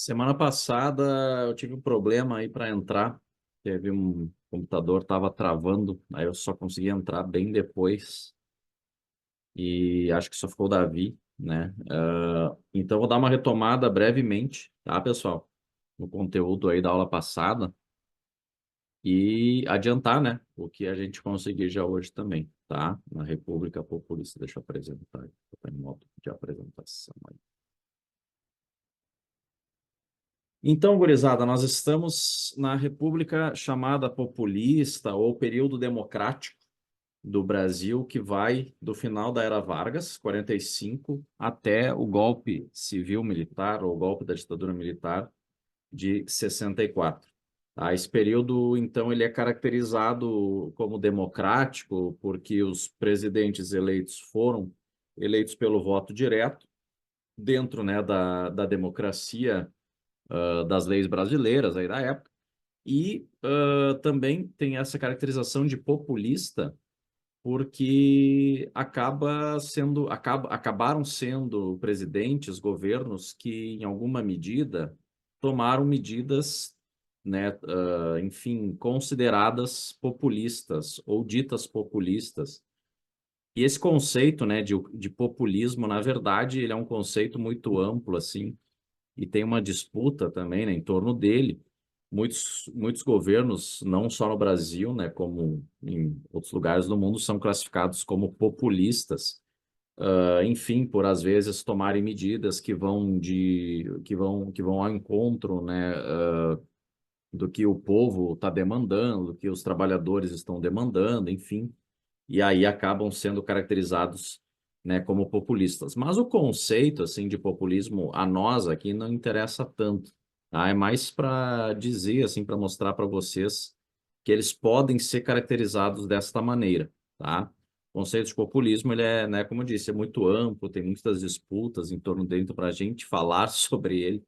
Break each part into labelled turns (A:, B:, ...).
A: Semana passada eu tive um problema aí para entrar. Teve um computador estava travando, aí eu só consegui entrar bem depois e acho que só ficou o Davi, né? Então eu vou dar uma retomada brevemente, tá, pessoal? No conteúdo aí da aula passada e adiantar, né? O que a gente conseguir já hoje também, tá? Na República Populista. Deixa eu apresentar, botar em modo de apresentação aí. Então, gurizada, nós estamos na República chamada Populista ou período democrático do Brasil, que vai do final da Era Vargas, 45, até o golpe civil-militar ou golpe da ditadura militar de 64. Tá? Esse período, então, ele é caracterizado como democrático porque os presidentes eleitos foram eleitos pelo voto direto, dentro, né, da democracia das leis brasileiras aí da época, e também tem essa caracterização de populista, porque acabaram sendo presidentes, governos que, em alguma medida, tomaram medidas, né, enfim, consideradas populistas ou ditas populistas. E esse conceito, né, de populismo, na verdade, ele é um conceito muito amplo, assim, e tem uma disputa também, né, em torno dele. Muitos governos, não só no Brasil, né, como em outros lugares do mundo, são classificados como populistas, enfim, por às vezes tomarem medidas que vão ao encontro, né, do que o povo está demandando, do que os trabalhadores estão demandando, enfim, e aí acabam sendo caracterizados, né, como populistas. Mas o conceito, assim, de populismo a nós aqui não interessa tanto, tá? É mais para dizer, assim, para mostrar para vocês que eles podem ser caracterizados desta maneira, tá? O conceito de populismo, ele é, né, como eu disse, é muito amplo, tem muitas disputas em torno dele para a gente falar sobre ele,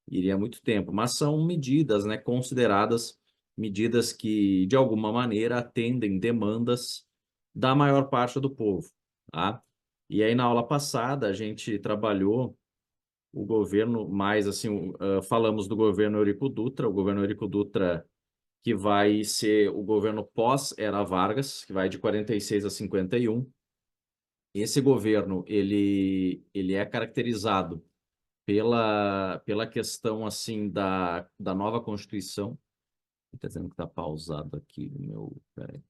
A: iria muito tempo, mas são medidas, né, consideradas medidas que, de alguma maneira, atendem demandas da maior parte do povo, tá? E aí, na aula passada, a gente trabalhou o governo mais, assim, falamos do governo Eurico Dutra, o governo Eurico Dutra que vai ser o governo pós-Era Vargas, que vai de 46 a 51. Esse governo, ele é caracterizado pela questão, assim, da nova Constituição. Está dizendo que está pausado aqui no meu... Peraí.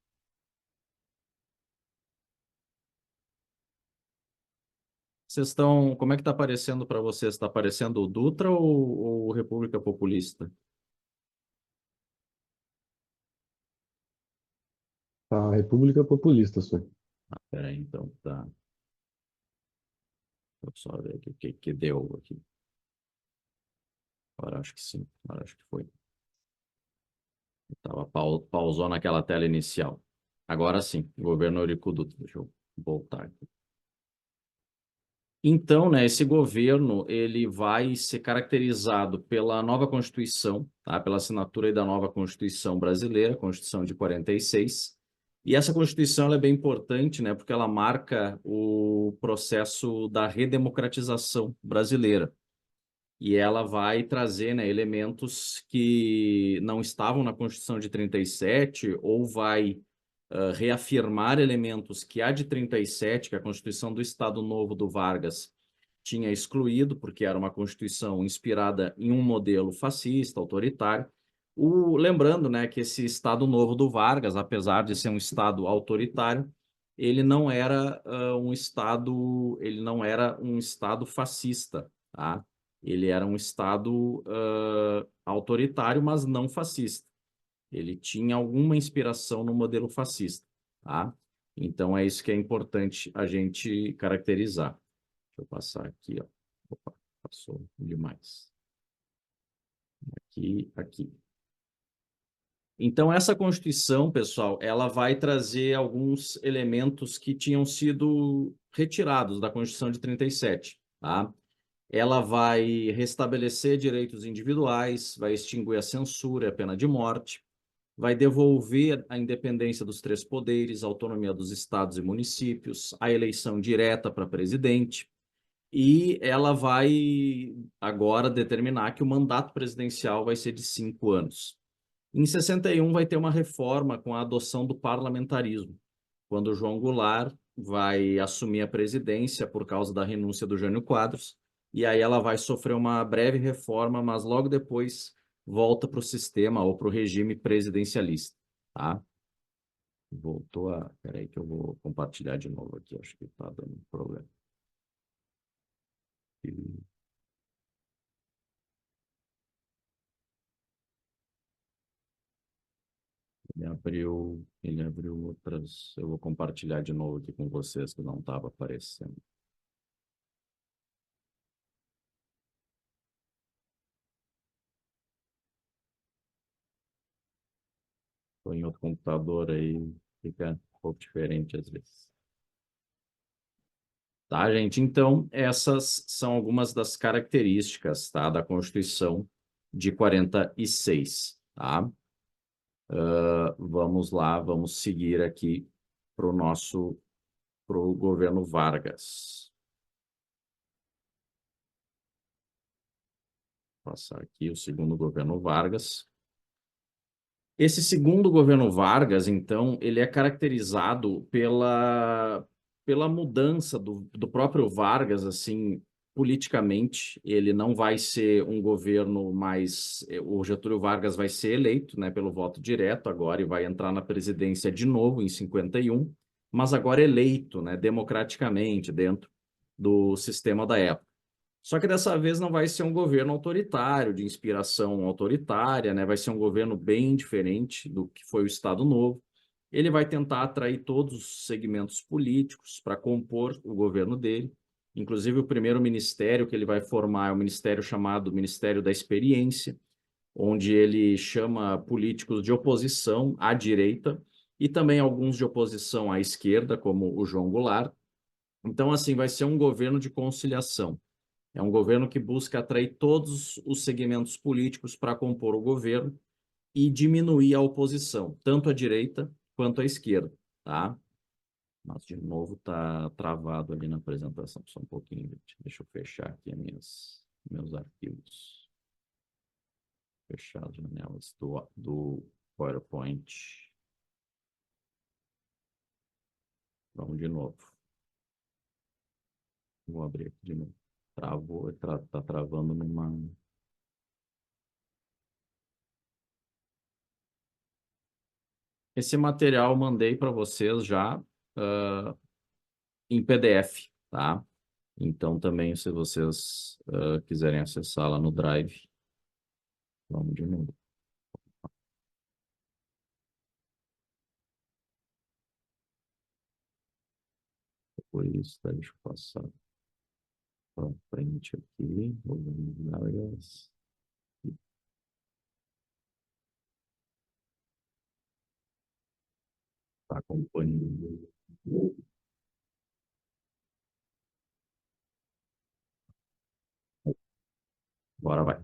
A: Vocês estão. Como é que está aparecendo para vocês? Está aparecendo o Dutra ou República Populista?
B: A República Populista, senhor.
A: Peraí, então, tá. Deixa eu só ver aqui o que deu aqui. Agora acho que sim, agora acho que foi. Tava pausou naquela tela inicial. Agora sim, governo Eurico Dutra. Deixa eu voltar aqui. Então, né, esse governo ele vai ser caracterizado pela nova Constituição, tá? Pela assinatura aí da nova Constituição brasileira, Constituição de 46. E essa Constituição ela é bem importante, né, porque ela marca o processo da redemocratização brasileira. E ela vai trazer, né, elementos que não estavam na Constituição de 37 ou vai reafirmar elementos que a de 37, que é a Constituição do Estado Novo do Vargas, tinha excluído, porque era uma Constituição inspirada em um modelo fascista, autoritário. Lembrando, né, que esse Estado Novo do Vargas, apesar de ser um Estado autoritário, ele não era um Estado fascista, tá? Ele era um Estado autoritário, mas não fascista. Ele tinha alguma inspiração no modelo fascista, tá? Então é isso que é importante a gente caracterizar. Deixa eu passar aqui, ó. Opa, passou demais. Aqui. Então essa Constituição, pessoal, ela vai trazer alguns elementos que tinham sido retirados da Constituição de 37, tá? Ela vai restabelecer direitos individuais, vai extinguir a censura, a pena de morte, vai devolver a independência dos três poderes, a autonomia dos estados e municípios, a eleição direta para presidente. e ela vai agora determinar que o mandato presidencial vai ser de 5 anos. Em 61 vai ter uma reforma com a adoção do parlamentarismo, quando o João Goulart vai assumir a presidência por causa da renúncia do Jânio Quadros, e aí ela vai sofrer uma breve reforma, mas logo depois volta para o sistema ou para o regime presidencialista, tá? Voltou a... Peraí que eu vou compartilhar de novo aqui, acho que está dando problema. Ele abriu outras. Eu vou compartilhar de novo aqui com vocês que não estava aparecendo. Estou em outro computador aí, fica um pouco diferente às vezes. Tá, gente? Então, essas são algumas das características, tá, da Constituição de 46, tá? Vamos lá, vamos seguir aqui para o governo Vargas. Vou passar aqui o segundo governo Vargas. Esse segundo governo Vargas, então, ele é caracterizado pela mudança do próprio Vargas, assim, politicamente. Ele não vai ser um governo mais... O Getúlio Vargas vai ser eleito, né, pelo voto direto agora e vai entrar na presidência de novo em 51, mas agora eleito, né, democraticamente dentro do sistema da época. Só que dessa vez não vai ser um governo autoritário, de inspiração autoritária, né? Vai ser um governo bem diferente do que foi o Estado Novo. Ele vai tentar atrair todos os segmentos políticos para compor o governo dele. Inclusive, o primeiro ministério que ele vai formar é o ministério chamado Ministério da Experiência, onde ele chama políticos de oposição à direita e também alguns de oposição à esquerda, como o João Goulart. Então, assim, vai ser um governo de conciliação. É um governo que busca atrair todos os segmentos políticos para compor o governo e diminuir a oposição, tanto à direita quanto à esquerda, tá? Mas, de novo, está travado ali na apresentação. Só um pouquinho, gente. Deixa eu fechar aqui meus arquivos. Fechar as janelas do PowerPoint. Vamos de novo. Vou abrir aqui de novo. Travou, tá travando numa... Esse material eu mandei para vocês já em PDF, tá? Então, também, se vocês quiserem acessar lá no Drive, vamos de novo. Por isso, tá? Deixa eu passar para frente aqui. Várias. Tá acompanhando. Bora, vai.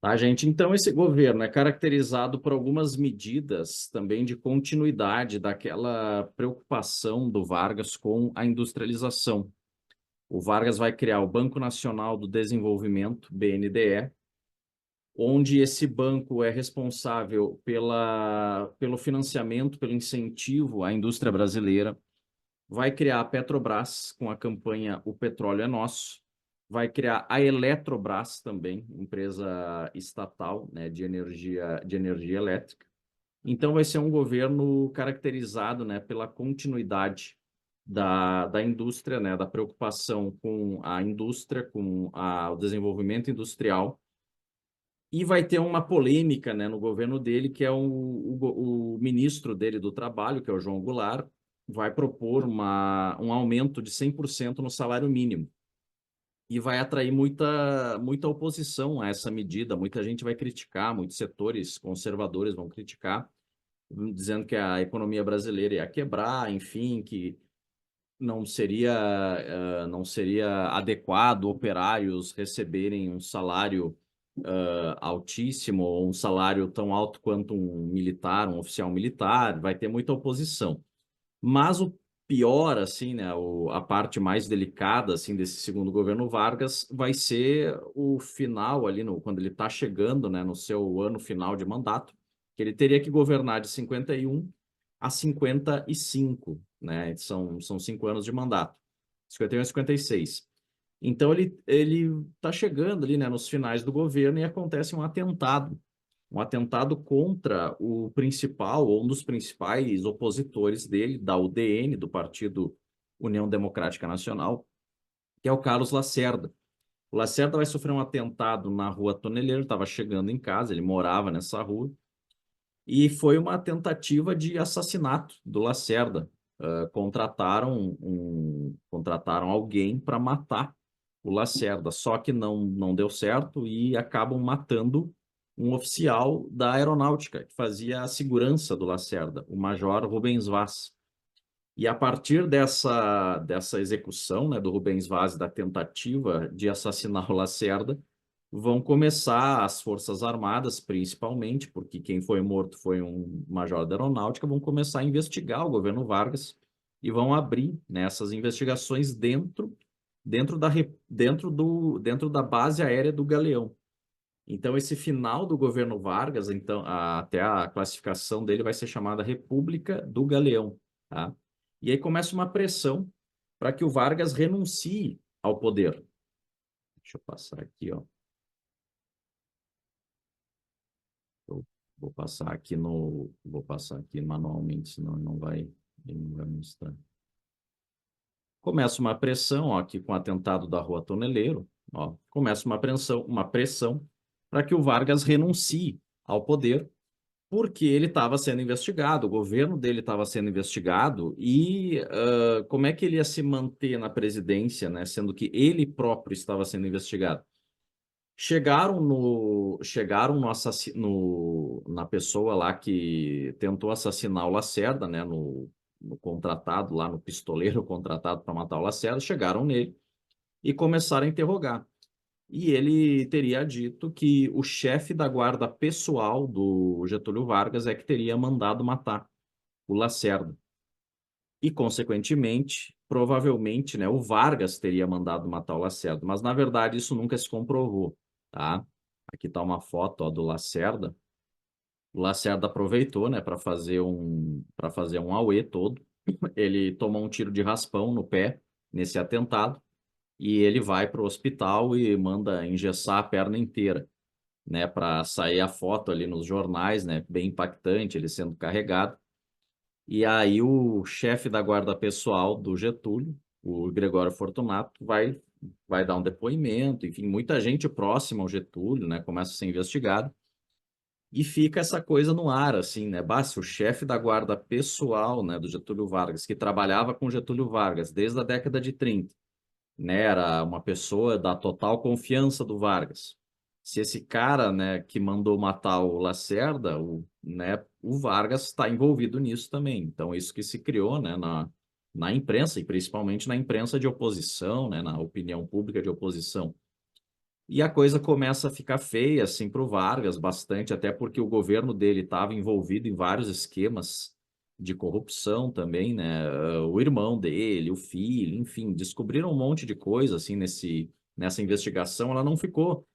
A: Tá, gente? Então, esse governo é caracterizado por algumas medidas também de continuidade daquela preocupação do Vargas com a industrialização. O Vargas vai criar o Banco Nacional do Desenvolvimento, BNDE, onde esse banco é responsável pelo financiamento, pelo incentivo à indústria brasileira. Vai criar a Petrobras com a campanha O Petróleo é Nosso. Vai criar a Eletrobras também, empresa estatal, né, de energia elétrica. Então, vai ser um governo caracterizado, né, pela continuidade da indústria, né, da preocupação com a indústria, com o desenvolvimento industrial. E vai ter uma polêmica, né, no governo dele, que é o ministro dele do Trabalho, que é o João Goulart, vai propor um aumento de 100% no salário mínimo. E vai atrair muita oposição a essa medida. Muita gente vai criticar, muitos setores conservadores vão criticar, dizendo que a economia brasileira ia quebrar, enfim, que não seria adequado operários receberem um salário altíssimo, ou um salário tão alto quanto um militar, um oficial militar. Vai ter muita oposição. Mas pior, assim, né, a parte mais delicada, assim, desse segundo governo Vargas vai ser o final ali, quando ele está chegando, né, no seu ano final de mandato, que ele teria que governar de 51 a 55, né, são 5 anos de mandato, 51 a 56. Então, ele está chegando ali, né, nos finais do governo e acontece um atentado contra o principal, ou um dos principais opositores dele, da UDN, do Partido União Democrática Nacional, que é o Carlos Lacerda. O Lacerda vai sofrer um atentado na Rua Toneleiro, estava chegando em casa, ele morava nessa rua, e foi uma tentativa de assassinato do Lacerda. Contrataram alguém para matar o Lacerda, só que não deu certo e acabam matando um oficial da aeronáutica que fazia a segurança do Lacerda, o Major Rubens Vaz. E a partir dessa execução, né, do Rubens Vaz, da tentativa de assassinar o Lacerda, vão começar as Forças Armadas, principalmente, porque quem foi morto foi um major da aeronáutica, vão começar a investigar o governo Vargas e vão abrir, né, essas investigações dentro da base aérea do Galeão. Então, esse final do governo Vargas, então, até a classificação dele vai ser chamada República do Galeão, tá? E aí começa uma pressão para que o Vargas renuncie ao poder. Deixa eu passar aqui, ó. Eu vou passar aqui manualmente, senão ele não vai mostrar. Começa uma pressão, ó, aqui com o atentado da Rua Toneleiro, ó, começa uma pressão para que o Vargas renuncie ao poder, porque ele estava sendo investigado, o governo dele estava sendo investigado, e como é que ele ia se manter na presidência, né, sendo que ele próprio estava sendo investigado? Na pessoa lá que tentou assassinar o Lacerda, né, no contratado lá, no pistoleiro contratado para matar o Lacerda, chegaram nele e começaram a interrogar. E ele teria dito que o chefe da guarda pessoal do Getúlio Vargas é que teria mandado matar o Lacerda. E, consequentemente, provavelmente, né, o Vargas teria mandado matar o Lacerda, mas, na verdade, isso nunca se comprovou, tá? Aqui está uma foto, ó, do Lacerda. O Lacerda aproveitou, né, para fazer um auê todo. Ele tomou um tiro de raspão no pé nesse atentado e ele vai para o hospital e manda engessar a perna inteira, né, para sair a foto ali nos jornais, né, bem impactante, ele sendo carregado. E aí o chefe da guarda pessoal do Getúlio, o Gregório Fortunato, vai dar um depoimento, enfim, muita gente próxima ao Getúlio, né, começa a ser investigado. E fica essa coisa no ar, assim, né? Se o chefe da guarda pessoal, né, do Getúlio Vargas, que trabalhava com Getúlio Vargas desde a década de 30, né, era uma pessoa da total confiança do Vargas. Se esse cara, né, que mandou matar o Lacerda, o Vargas está envolvido nisso também. Então, isso que se criou, né, na imprensa, e principalmente na imprensa de oposição, né, na opinião pública de oposição. E a coisa começa a ficar feia, assim, para o Vargas, bastante, até porque o governo dele estava envolvido em vários esquemas de corrupção também, né? O irmão dele, o filho, enfim, descobriram um monte de coisa, assim, nessa investigação. Ela não ficou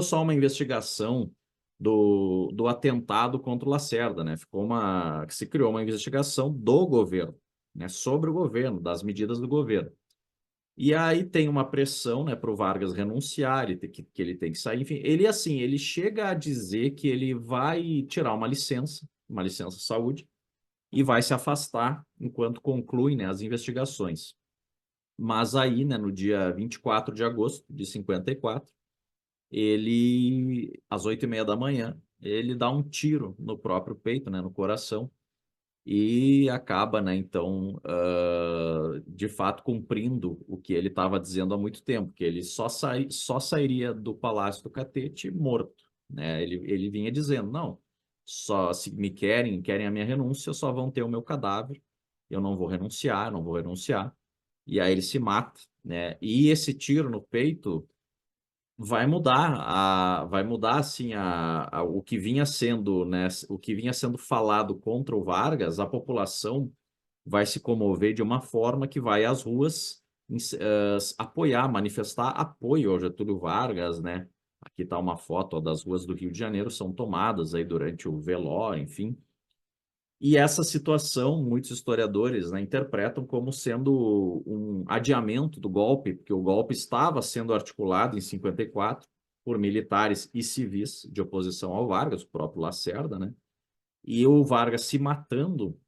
A: só uma investigação do atentado contra o Lacerda, né? Se criou uma investigação do governo, né? Sobre o governo, das medidas do governo. E aí tem uma pressão, né, para o Vargas renunciar, que ele tem que sair. Enfim, ele chega a dizer que ele vai tirar uma licença saúde, e vai se afastar enquanto conclui, né, as investigações. Mas aí, né, no dia 24 de agosto de 54, às 8h30 da manhã, ele dá um tiro no próprio peito, né, no coração, e acaba, né, então, de fato, cumprindo o que ele estava dizendo há muito tempo, que ele só sairia do Palácio do Catete morto, né? Ele vinha dizendo, não, só se me querem a minha renúncia, só vão ter o meu cadáver, eu não vou renunciar, não vou renunciar, e aí ele se mata, né? E esse tiro no peito vai mudar assim o que vinha sendo, né, o que vinha sendo falado contra o Vargas, a população vai se comover de uma forma que vai às ruas apoiar, manifestar apoio ao Getúlio Vargas, né? Aqui está uma foto, ó, das ruas do Rio de Janeiro, são tomadas aí durante o velório, enfim. E essa situação, muitos historiadores, né, interpretam como sendo um adiamento do golpe, porque o golpe estava sendo articulado em 54 por militares e civis de oposição ao Vargas, o próprio Lacerda, né? E o Vargas se matando,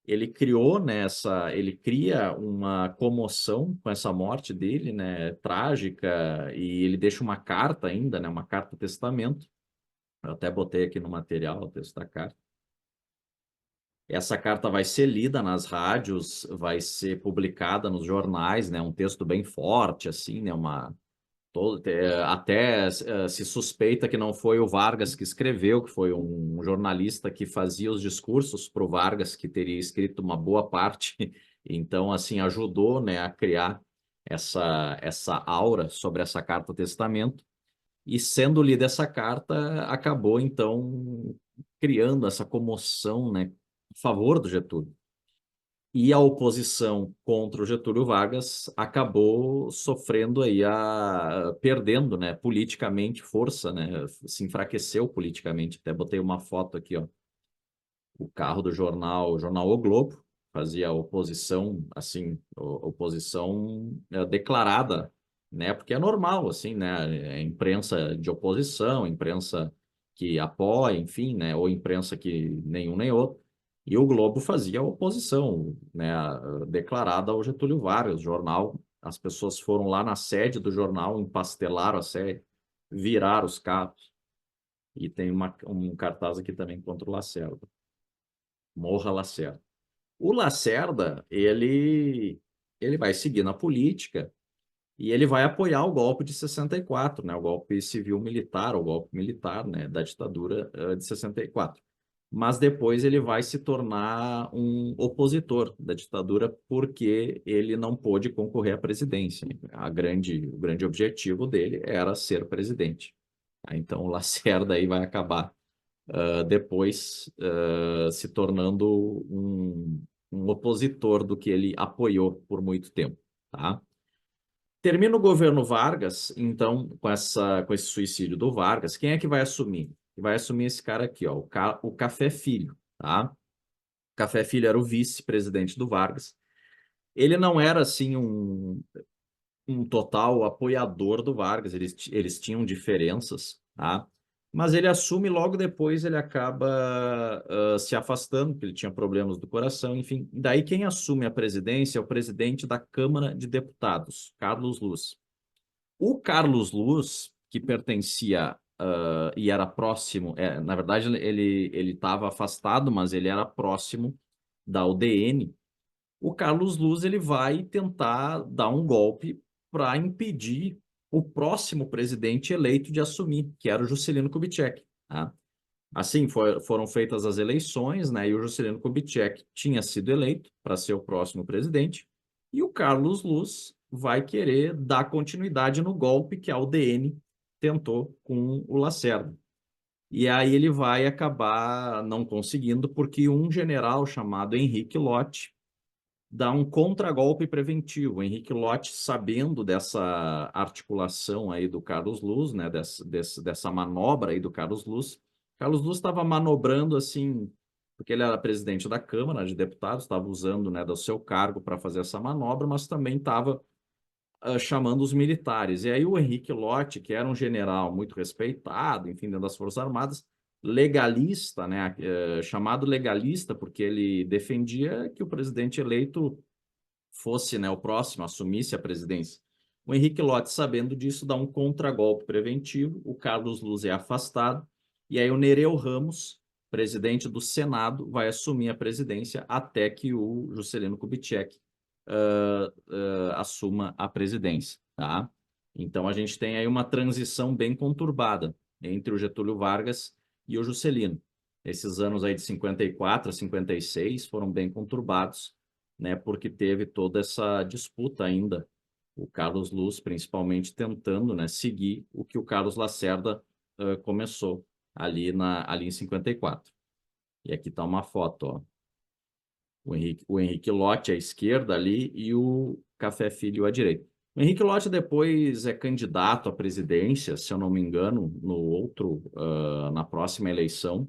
A: ele criou nessa, ele cria uma comoção com essa morte dele, né, trágica, e ele deixa uma carta ainda, né, uma carta testamento. Eu até botei aqui no material o texto da carta. Essa carta vai ser lida nas rádios, vai ser publicada nos jornais, né? Um texto bem forte, assim, né? Até se suspeita que não foi o Vargas que escreveu, que foi um jornalista que fazia os discursos para o Vargas, que teria escrito uma boa parte. Então, assim, ajudou, né, a criar essa aura sobre essa carta testamento. E sendo lida essa carta, acabou, então, criando essa comoção, né, a favor do Getúlio. E a oposição contra o Getúlio Vargas acabou sofrendo aí perdendo, né, politicamente força, né, se enfraqueceu politicamente. Até botei uma foto aqui, ó, o carro do jornal, o jornal O Globo, fazia oposição, assim, oposição declarada, né, porque é normal, assim, né, é imprensa de oposição, imprensa que apoia, enfim, né, ou imprensa que nenhum nem outro. E o Globo fazia oposição, né, declarada ao Getúlio Vargas, jornal. As pessoas foram lá na sede do jornal, empastelaram a sede, viraram os carros. E tem um cartaz aqui também contra o Lacerda. Morra Lacerda. O Lacerda, ele vai seguir na política e ele vai apoiar o golpe de 64, né, o golpe civil-militar, o golpe militar, né, da ditadura de 64. Mas depois ele vai se tornar um opositor da ditadura porque ele não pôde concorrer à presidência. O grande objetivo dele era ser presidente. Então o Lacerda aí vai acabar depois se tornando um opositor do que ele apoiou por muito tempo, tá? Termina o governo Vargas, então, com esse suicídio do Vargas, quem é que vai assumir? Vai assumir esse cara aqui, ó, o Café Filho, tá? O Café Filho era o vice-presidente do Vargas. Ele não era, assim, um total apoiador do Vargas, eles tinham diferenças, tá? Mas ele assume e logo depois ele acaba se afastando, porque ele tinha problemas do coração, enfim. Daí quem assume a presidência é o presidente da Câmara de Deputados, Carlos Luz. O Carlos Luz, que pertencia e era próximo, na verdade ele estava afastado, mas ele era próximo da UDN. O Carlos Luz ele vai tentar dar um golpe para impedir o próximo presidente eleito de assumir, que era o Juscelino Kubitschek. Tá? Assim, foram feitas as eleições, né? E o Juscelino Kubitschek tinha sido eleito para ser o próximo presidente, e o Carlos Luz vai querer dar continuidade no golpe que a UDN tentou com o Lacerda. E aí ele vai acabar não conseguindo, porque um general chamado Henrique Lott dá um contragolpe preventivo. O Henrique Lott, sabendo dessa articulação aí do Carlos Luz, né, dessa manobra aí do Carlos Luz estava manobrando assim, porque ele era presidente da Câmara de Deputados, estava usando, né, do seu cargo para fazer essa manobra, mas também estava chamando os militares. E aí o Henrique Lott, que era um general muito respeitado, enfim, dentro das Forças Armadas, legalista, né, chamado legalista, porque ele defendia que o presidente eleito fosse, né, o próximo, assumisse a presidência. O Henrique Lott, sabendo disso, dá um contragolpe preventivo, o Carlos Luz é afastado, e aí o Nereu Ramos, presidente do Senado, vai assumir a presidência até que o Juscelino Kubitschek assuma a presidência, tá? Então a gente tem aí uma transição bem conturbada entre o Getúlio Vargas e o Juscelino. Esses anos aí de 54 a 56 foram bem conturbados, né? Porque teve toda essa disputa ainda. O Carlos Luz, principalmente, tentando, né, seguir o que o Carlos Lacerda começou ali em 54. E aqui está uma foto, ó. O Henrique Lott à esquerda ali e o Café Filho à direita. O Henrique Lott depois é candidato à presidência, se eu não me engano, na próxima eleição.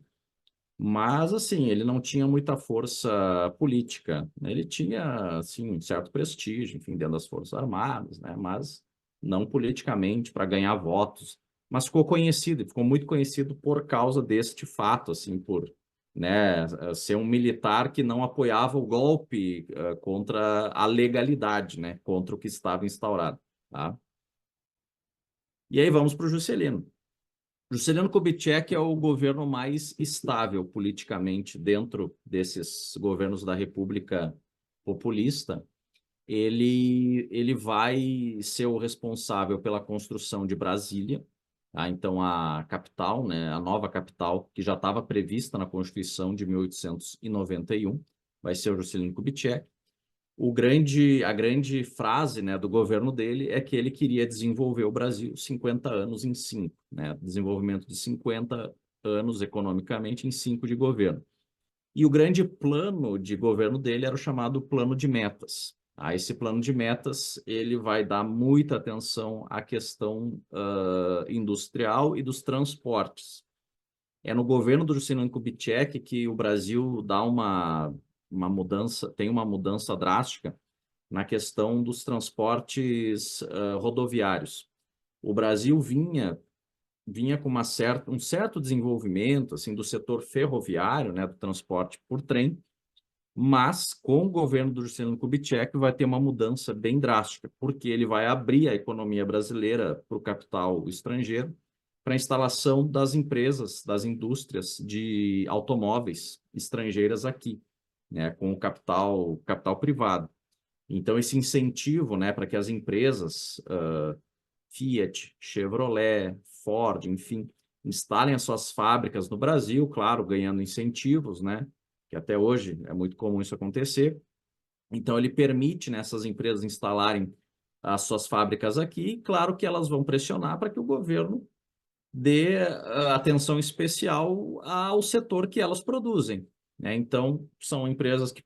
A: Mas, assim, ele não tinha muita força política. Ele tinha, assim, um certo prestígio, enfim, dentro das Forças Armadas, né? Mas não politicamente, para ganhar votos. Mas ficou conhecido, ficou muito conhecido por causa deste fato, assim, por, né, ser um militar que não apoiava o golpe, contra a legalidade, né? Contra o que estava instaurado, tá? E aí vamos para o Juscelino. Juscelino Kubitschek é o governo mais estável politicamente dentro desses governos da República Populista. Ele vai ser o responsável pela construção de Brasília, tá? Então a capital, né, a nova capital, que já estava prevista na Constituição de 1891, vai ser o Juscelino Kubitschek. A grande frase, né, do governo dele é que ele queria desenvolver o Brasil 50 anos em 5, né, desenvolvimento de 50 anos economicamente em 5 de governo. E o grande plano de governo dele era o chamado plano de metas. Esse plano de metas ele vai dar muita atenção à questão industrial e dos transportes. É no governo do Juscelino Kubitschek que o Brasil dá uma mudança, tem uma mudança drástica na questão dos transportes rodoviários. O Brasil vinha com um certo desenvolvimento assim do setor ferroviário, né, do transporte por trem, mas com o governo do Juscelino Kubitschek vai ter uma mudança bem drástica, porque ele vai abrir a economia brasileira para o capital estrangeiro, para a instalação das empresas, das indústrias de automóveis estrangeiras aqui, né, com o capital privado. Então, esse incentivo, né, para que as empresas, Fiat, Chevrolet, Ford, enfim, instalem as suas fábricas no Brasil, claro, ganhando incentivos, né, que até hoje é muito comum isso acontecer. Então, ele permite, né, essas empresas instalarem as suas fábricas aqui, e claro que elas vão pressionar para que o governo dê atenção especial ao setor que elas produzem, né? Então, são empresas que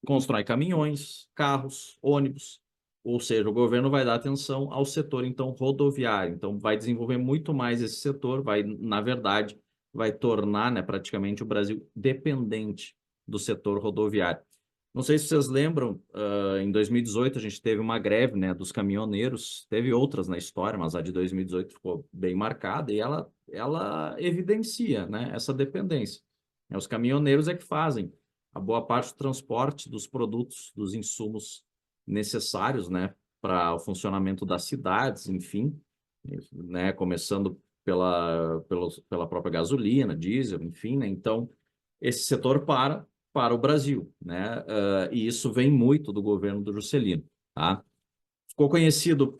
A: constrói caminhões, carros, ônibus, ou seja, o governo vai dar atenção ao setor, então, rodoviário. Então, vai desenvolver muito mais esse setor, na verdade, vai tornar, né, praticamente o Brasil dependente do setor rodoviário. Não sei se vocês lembram, em 2018 a gente teve uma greve, né, dos caminhoneiros, teve outras na história, mas a de 2018 ficou bem marcada e ela evidencia, né, essa dependência. Os caminhoneiros é que fazem a boa parte do transporte dos produtos, dos insumos necessários, né, para o funcionamento das cidades, enfim, né, começando pela própria gasolina, diesel, enfim, né, então esse setor para o Brasil, né, e isso vem muito do governo do Juscelino, tá? Ficou conhecido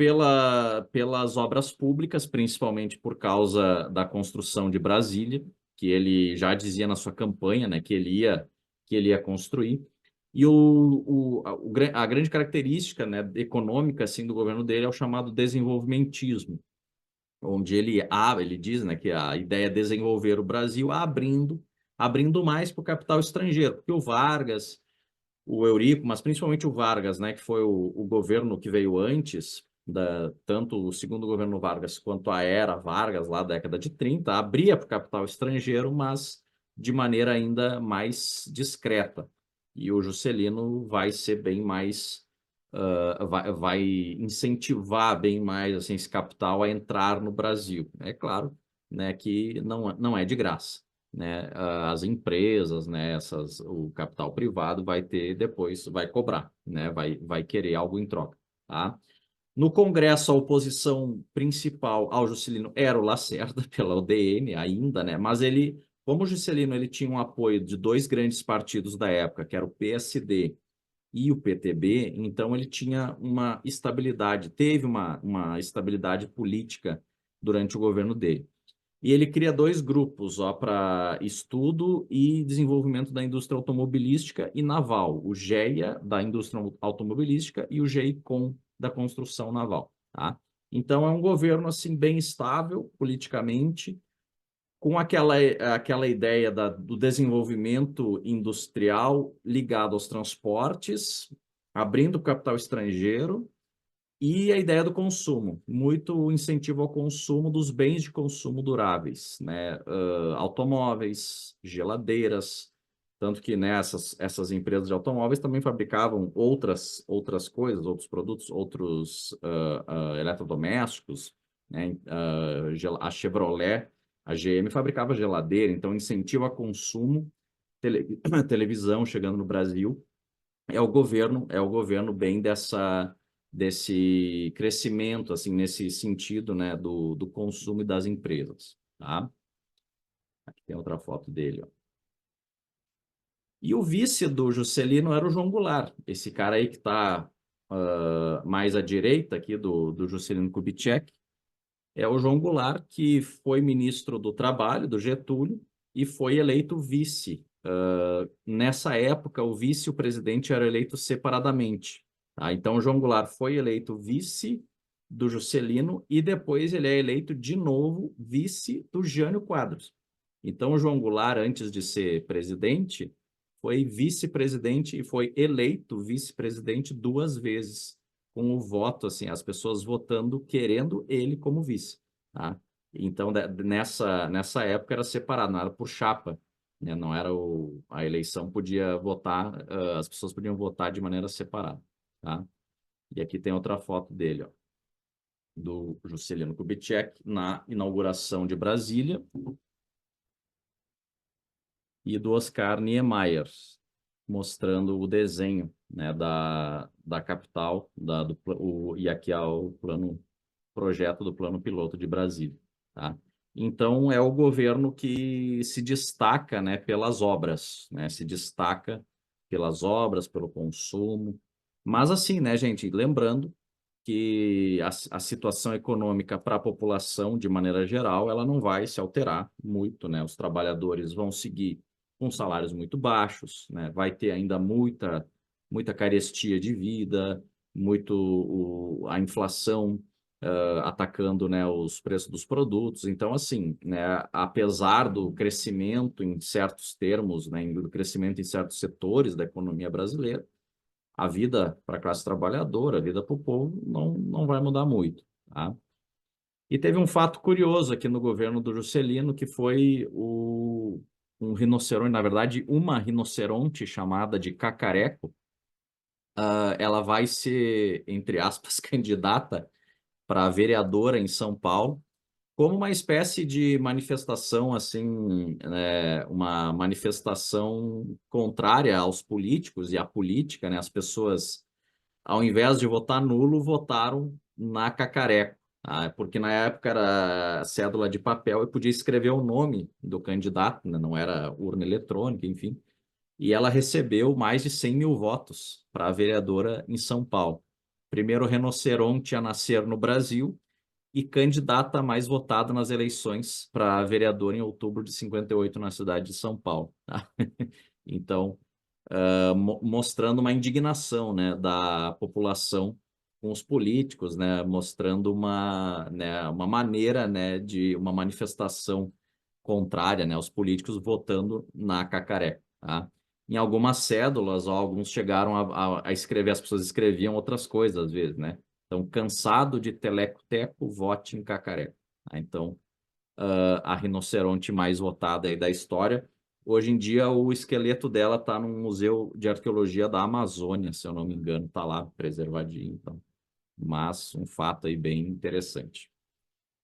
A: pelas obras públicas, principalmente por causa da construção de Brasília, que ele já dizia na sua campanha, né, que ele ia construir. E a grande característica, né, econômica assim, do governo dele é o chamado desenvolvimentismo, onde ele diz, né, que a ideia é desenvolver o Brasil abrindo mais para o capital estrangeiro, porque o Vargas, o Eurico, mas principalmente o Vargas, né, que foi o governo que veio antes, tanto o segundo governo Vargas quanto a era Vargas, lá da década de 30, abria para o capital estrangeiro, mas de maneira ainda mais discreta. E o Juscelino vai ser bem mais, vai incentivar bem mais assim, esse capital a entrar no Brasil. É claro, né, que não é de graça, né, as empresas, né, o capital privado vai ter depois, vai cobrar, né, vai querer algo em troca, tá? No Congresso, a oposição principal ao Juscelino era o Lacerda, pela UDN ainda, né, mas como o Juscelino ele tinha um apoio de dois grandes partidos da época, que era o PSD e o PTB, então ele tinha uma estabilidade, teve uma estabilidade política durante o governo dele. E ele cria dois grupos para estudo e desenvolvimento da indústria automobilística e naval, o GEA, da indústria automobilística, e o GEICOM, da construção naval. Tá? Então, é um governo assim bem estável politicamente, com aquela ideia do desenvolvimento industrial ligado aos transportes, abrindo capital estrangeiro, e a ideia do consumo, muito incentivo ao consumo dos bens de consumo duráveis, né? Automóveis, geladeiras, tanto que essas empresas de automóveis também fabricavam outras coisas, outros produtos, outros eletrodomésticos, né? A Chevrolet, a GM fabricava geladeira, então incentivo a consumo, televisão chegando no Brasil, é o governo bem desse crescimento, assim, nesse sentido, né, do consumo e das empresas, tá? Aqui tem outra foto dele, ó. E o vice do Juscelino era o João Goulart, esse cara aí que está mais à direita aqui do Juscelino Kubitschek, é o João Goulart, que foi ministro do Trabalho, do Getúlio, e foi eleito vice. Nessa época, o vice e o presidente eram eleitos separadamente. Tá? Então, o João Goulart foi eleito vice do Juscelino e depois ele é eleito de novo vice do Jânio Quadros. Então, o João Goulart, antes de ser presidente, foi vice-presidente e foi eleito vice-presidente 2 vezes, com o voto, assim, as pessoas votando, querendo ele como vice. Tá? Então, nessa época era separado, não era por chapa, né? Não era a eleição podia votar, as pessoas podiam votar de maneira separada, tá? E aqui tem outra foto dele, ó, do Juscelino Kubitschek na inauguração de Brasília e do Oscar Niemeyer, mostrando o desenho, né, da capital, e aqui é o projeto do plano piloto de Brasília, tá? Então, é o governo que se destaca, né, pelas obras, né, se destaca pelas obras, pelo consumo. Mas assim, né, gente, lembrando que a situação econômica para a população, de maneira geral, ela não vai se alterar muito, né? Os trabalhadores vão seguir com salários muito baixos, né? Vai ter ainda muita carestia de vida, a inflação atacando, né, os preços dos produtos. Então, assim, né, apesar do crescimento em certos termos, né, do crescimento em certos setores da economia brasileira, a vida para a classe trabalhadora, a vida para o povo, não vai mudar muito, tá? E teve um fato curioso aqui no governo do Juscelino, que foi um rinoceronte, na verdade, uma rinoceronte chamada de Cacareco. Ela vai ser, entre aspas, candidata para vereadora em São Paulo, como uma espécie de manifestação, assim, uma manifestação contrária aos políticos e à política, né? As pessoas, ao invés de votar nulo, votaram na Cacareco, tá? Porque na época era cédula de papel e podia escrever o nome do candidato, né? Não era urna eletrônica, enfim. E ela recebeu mais de 100 mil votos para a vereadora em São Paulo. Primeiro rinoceronte a nascer no Brasil e candidata mais votada nas eleições para vereador em outubro de 58 na cidade de São Paulo, tá? Então, mostrando uma indignação, né, da população com os políticos, né, mostrando uma maneira, né, de uma manifestação contrária, né, aos políticos votando na Cacareco, tá? Em algumas cédulas, ó, alguns chegaram a escrever, as pessoas escreviam outras coisas às vezes, né? Então, cansado de teleco-teco, vote em Cacareco, tá? Então, a rinoceronte mais votada aí da história. Hoje em dia, o esqueleto dela está no Museu de Arqueologia da Amazônia, se eu não me engano, está lá preservadinho. Então. Mas um fato aí bem interessante.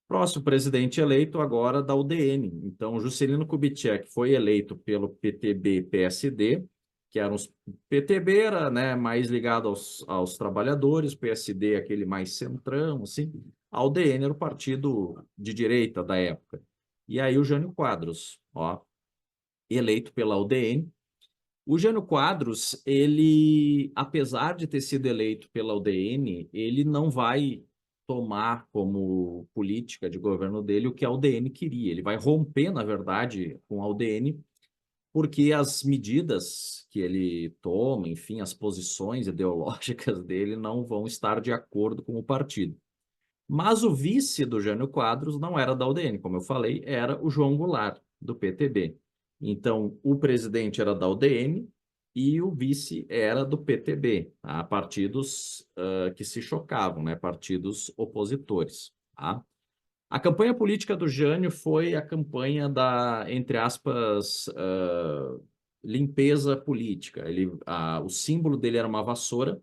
A: Próximo presidente eleito agora da UDN. Então, Juscelino Kubitschek foi eleito pelo PTB-PSD, que eram os PTB era, né, mais ligado aos trabalhadores, PSD aquele mais centrão, assim. A UDN era o partido de direita da época. E aí o Jânio Quadros, ó, eleito pela UDN. O Jânio Quadros, ele, apesar de ter sido eleito pela UDN, ele não vai tomar como política de governo dele o que a UDN queria. Ele vai romper, na verdade, com a UDN, porque as medidas que ele toma, enfim, as posições ideológicas dele não vão estar de acordo com o partido. Mas o vice do Jânio Quadros não era da UDN, como eu falei, era o João Goulart, do PTB. Então, o presidente era da UDN e o vice era do PTB, tá? Partidos que se chocavam, né? Partidos opositores. Tá? A campanha política do Jânio foi a campanha da, entre aspas, limpeza política. O símbolo dele era uma vassoura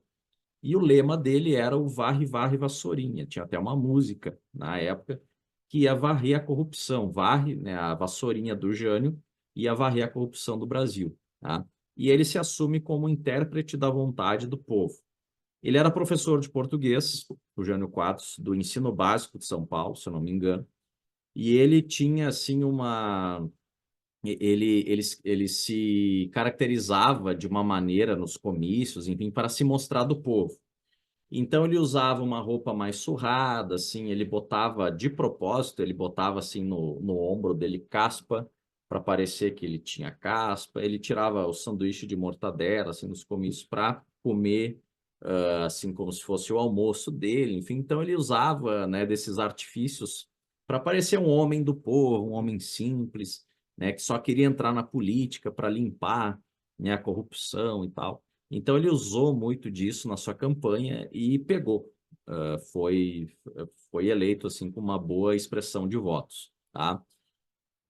A: e o lema dele era o varre, varre, vassourinha. Tinha até uma música na época que ia varrer a corrupção, varre, né, a vassourinha do Jânio ia varrer a corrupção do Brasil. Tá? E ele se assume como intérprete da vontade do povo. Ele era professor de português, o Jânio Quadros, do ensino básico de São Paulo, se eu não me engano, e ele tinha, assim, uma... ele se caracterizava de uma maneira nos comícios, enfim, para se mostrar do povo. Então ele usava uma roupa mais surrada, assim, ele botava de propósito, ele botava assim no ombro dele caspa para parecer que ele tinha caspa. Ele tirava o sanduíche de mortadela assim nos comícios para comer assim como se fosse o almoço dele. Enfim, então ele usava, né, desses artifícios para parecer um homem do povo, um homem simples, né, que só queria entrar na política para limpar, né, a corrupção e tal. Então ele usou muito disso na sua campanha e pegou. Foi eleito assim com uma boa expressão de votos, tá?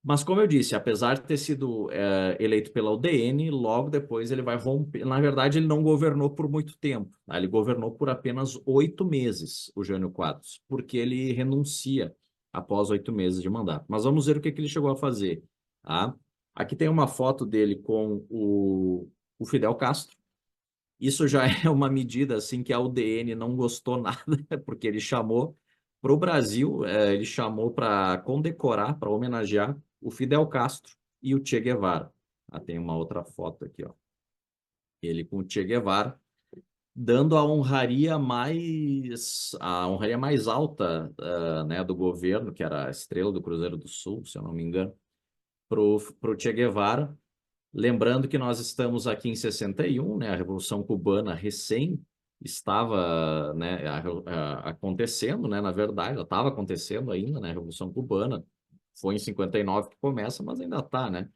A: Mas como eu disse, apesar de ter sido eleito pela UDN, logo depois ele vai romper. Na verdade, ele não governou por muito tempo, tá? Ele governou por apenas 8 meses, o Jânio Quadros, porque ele renuncia após 8 meses de mandato. Mas vamos ver o que ele chegou a fazer, tá? Aqui tem uma foto dele com o Fidel Castro. Isso já é uma medida assim que a UDN não gostou nada, porque ele chamou para o Brasil, ele chamou para condecorar, para homenagear o Fidel Castro e o Che Guevara. Ah, tem uma outra foto aqui, ó. Ele com o Che Guevara, dando a honraria mais alta, né, do governo, que era a estrela do Cruzeiro do Sul, se eu não me engano, para o Che Guevara. Lembrando que nós estamos aqui em 61, né? A Revolução Cubana recém estava, né, acontecendo, né? Na verdade, ela estava acontecendo ainda, né? A Revolução Cubana foi em 59 que começa, mas ainda está, né?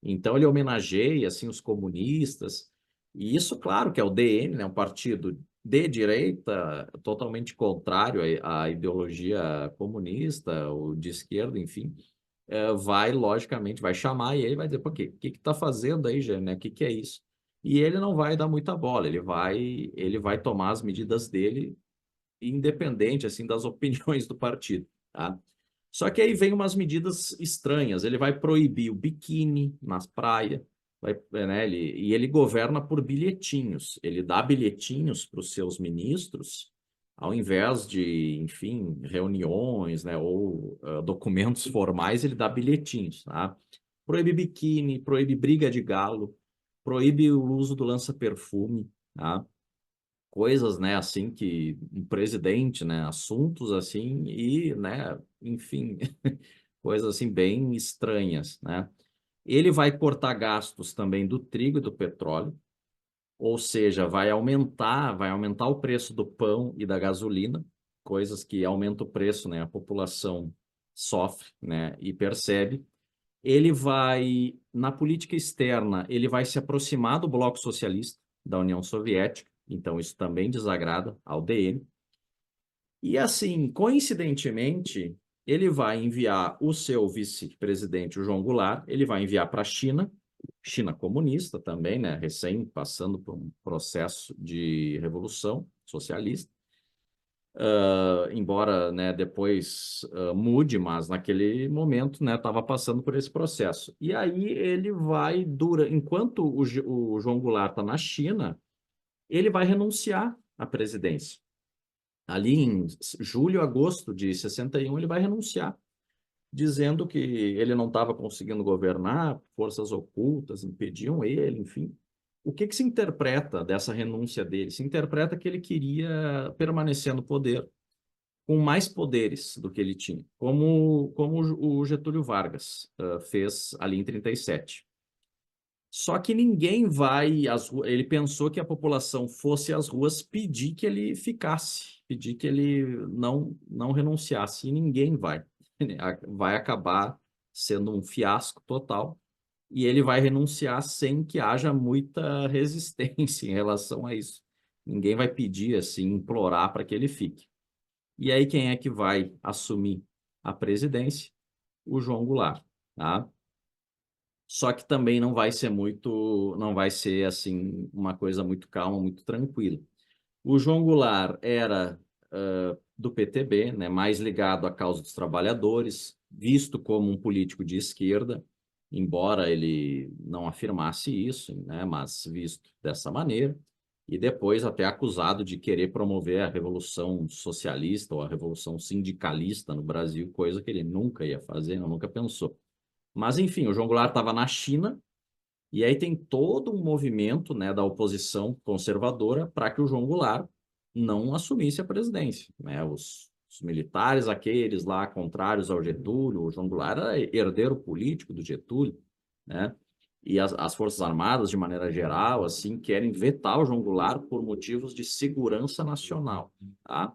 A: Então ele homenageia assim os comunistas e isso, claro, que é o DN, né? Um partido de direita totalmente contrário à ideologia comunista ou de esquerda, enfim, vai, logicamente, vai chamar e ele vai dizer, pô, o que tá fazendo aí, Jânio, né? O que é isso? E ele não vai dar muita bola, ele vai tomar as medidas dele, independente, assim, das opiniões do partido, tá? Só que aí vem umas medidas estranhas, ele vai proibir o biquíni nas praias, né, ele governa por bilhetinhos, ele dá bilhetinhos para os seus ministros, ao invés de, enfim, reuniões, né, ou documentos formais, ele dá bilhetinhos, tá? Proíbe biquíni, proíbe briga de galo, proíbe o uso do lança-perfume, tá? Coisas, né, assim que um presidente, né, assuntos assim e, né, enfim, coisas assim bem estranhas, né? Ele vai cortar gastos também do trigo e do petróleo, ou seja, vai aumentar o preço do pão e da gasolina, coisas que aumentam o preço, né? A população sofre, né? E percebe. Ele vai, na política externa, ele vai se aproximar do Bloco Socialista, da União Soviética, então isso também desagrada ao DN. E assim, coincidentemente, ele vai enviar o seu vice-presidente, o João Goulart, ele vai enviar para a China, China comunista também, né, recém passando por um processo de revolução socialista, embora, né, depois mude, mas naquele momento, né, estava passando por esse processo. E aí ele vai, enquanto o João Goulart está na China, ele vai renunciar à presidência. Ali em julho, agosto de 61, ele vai renunciar, dizendo que ele não estava conseguindo governar, forças ocultas impediam ele, enfim. O que se interpreta dessa renúncia dele? Se interpreta que ele queria permanecer no poder com mais poderes do que ele tinha, como o Getúlio Vargas fez ali em 37. Só que ninguém vai às ruas. Ele pensou que a população fosse às ruas pedir que ele ficasse. pedir que ele não renunciasse, e ninguém vai. Vai acabar sendo um fiasco total, e ele vai renunciar sem que haja muita resistência em relação a isso. Ninguém vai pedir, assim, implorar para que ele fique. E aí, quem é que vai assumir a presidência? O João Goulart, tá? Só que também não vai ser, assim, uma coisa muito calma, muito tranquila. O João Goulart era do PTB, né, mais ligado à causa dos trabalhadores, visto como um político de esquerda, embora ele não afirmasse isso, né, mas visto dessa maneira, e depois até acusado de querer promover a revolução socialista ou a revolução sindicalista no Brasil, coisa que ele nunca ia fazer, nunca pensou. Mas, enfim, o João Goulart estava na China, e aí tem todo um movimento, né, da oposição conservadora para que o João Goulart não assumisse a presidência, né? Os militares, aqueles lá contrários ao Getúlio, o João Goulart era herdeiro político do Getúlio, né? E as Forças Armadas, de maneira geral, assim, querem vetar o João Goulart por motivos de segurança nacional, tá?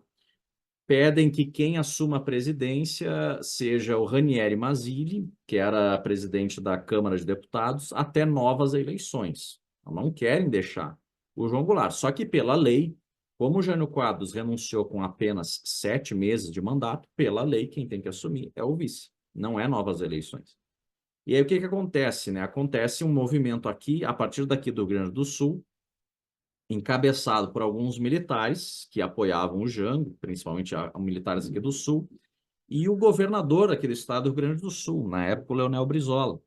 A: Pedem que quem assuma a presidência seja o Ranieri Mazzilli, que era presidente da Câmara de Deputados, até novas eleições. Não querem deixar o João Goulart. Só que, pela lei, como o Jânio Quadros renunciou com apenas 7 meses de mandato, pela lei, quem tem que assumir é o vice, não é novas eleições. E aí o que acontece, né? Acontece um movimento aqui, a partir daqui do Rio Grande do Sul, encabeçado por alguns militares que apoiavam o Jango, principalmente militares aqui do Sul, e o governador aqui do estado do Rio Grande do Sul, na época o Leonel Brizola.